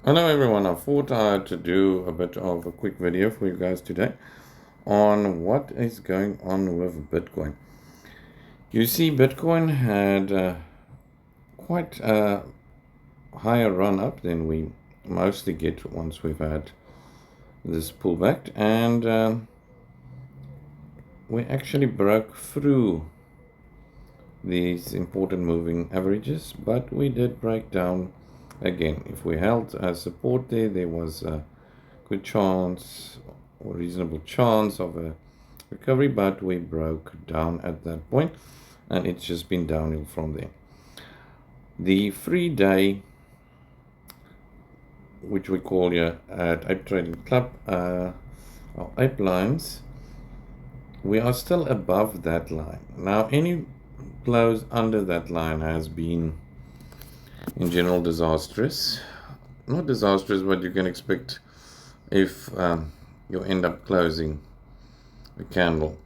Hello everyone, I thought I'd do a bit of a quick video for you guys today on what is going on with Bitcoin. You see, Bitcoin had quite a higher run up than we mostly get once we've had this pullback, and we actually broke through these important moving averages, but we did break down again. If we held support there was a good chance or reasonable chance of a recovery, but we broke down at that point and it's just been downhill from there. The 3-day, which we call here at Ape Trading Club, our Ape lines, we are still above that line. Now, any close under that line has been in general disastrous. Not disastrous, but you can expect if you end up closing a candle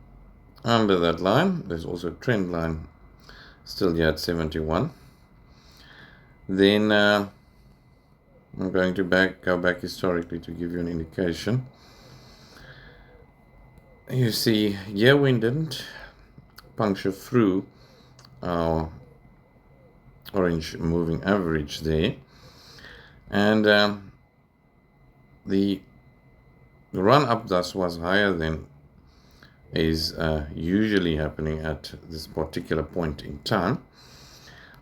under that line. There's also a trend line still here at 71. Then I'm going to go back historically to give you an indication. You see, here we didn't puncture through our orange moving average there, and the run up thus was higher than is usually happening at this particular point in time,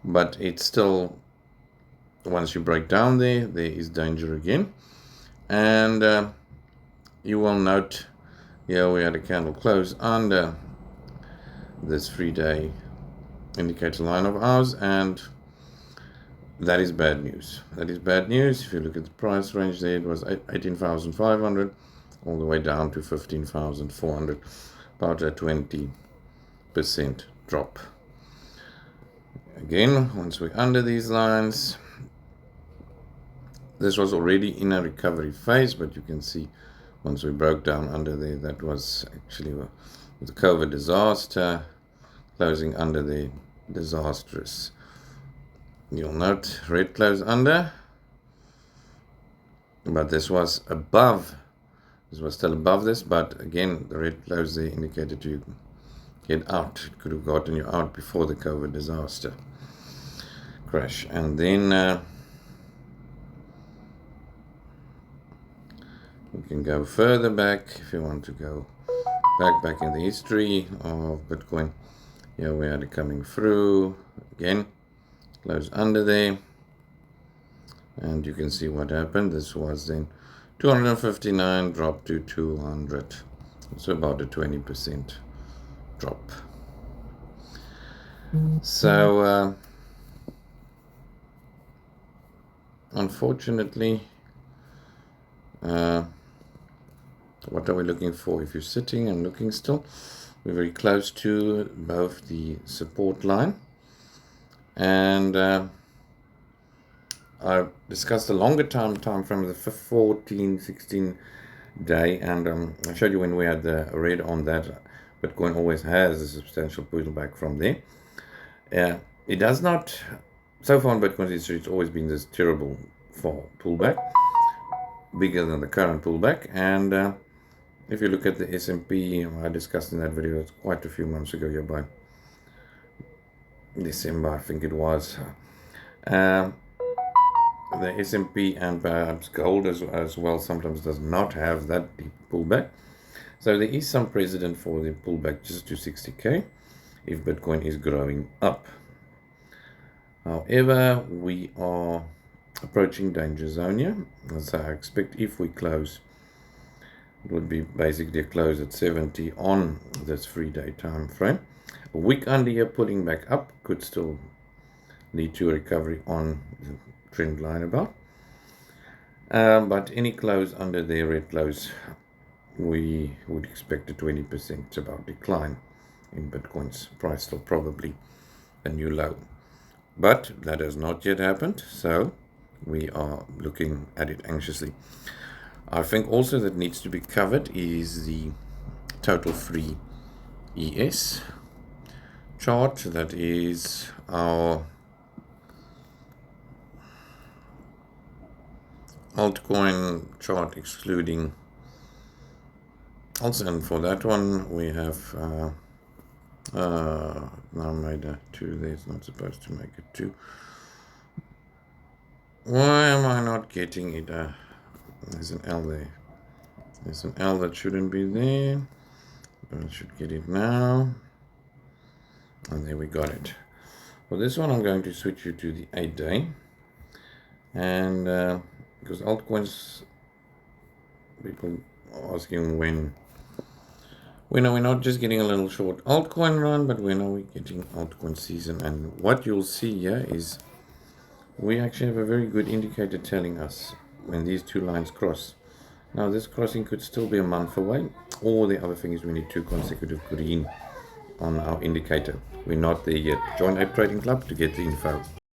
but it's still, once you break down there is danger again. And you will note here we had a candle close under this 3-day indicator line of ours, and that is bad news. That is bad news. If you look at the price range there, it was 18,500 all the way down to 15,400, about a 20% drop. Again, once we're under these lines, this was already in a recovery phase, but you can see once we broke down under there, that was actually the COVID disaster, closing under the disastrous. You'll note red close under, but this was above. This was still above this, but again, the red close there indicated you get out. It could have gotten you out before the COVID disaster crash. And then we can go further back if you want to go back in the history of Bitcoin. Here we had it coming through again, close under there, and you can see what happened. This was then 259 dropped to 200, so about a 20% drop. So unfortunately, what are we looking for? If you're sitting and looking still, we're very close to both the support line, and I discussed a longer time frame of the 16 day, and I showed you when we had the red on that. Bitcoin always has a substantial pullback from there. It does not, so far in Bitcoin's history, it's always been this terrible fall pullback, bigger than the current pullback. And if you look at the S&P, I discussed in that video, it's quite a few months ago, here by December, I think it was. The S&P and perhaps gold as well sometimes does not have that deep pullback. So there is some precedent for the pullback just to 60k if Bitcoin is growing up. However, we are approaching danger zone here. So I expect if we close, it would be basically a close at 70 on this 3-day time frame. A week under here pulling back up could still lead to a recovery on the trend line above. But any close under there, red close, we would expect a 20% about decline in Bitcoin's price, still probably a new low. But that has not yet happened, so we are looking at it anxiously. I think also that needs to be covered is the total free ES chart. That is our altcoin chart excluding alts, and for that one we have now made a 2 there. It's not supposed to make a 2. Why am I not getting it? There's an L there. There's an L that shouldn't be there. I should get it now. And there we got it. For this one, I'm going to switch you to the 8-day. And because altcoins, people are asking when are we not just getting a little short altcoin run, but when are we getting altcoin season? And what you'll see here is we actually have a very good indicator telling us when these two lines cross. Now this crossing could still be a month away, or the other thing is we need 2 consecutive green on our indicator. We're not there yet. Join Ape Trading Club to get the info.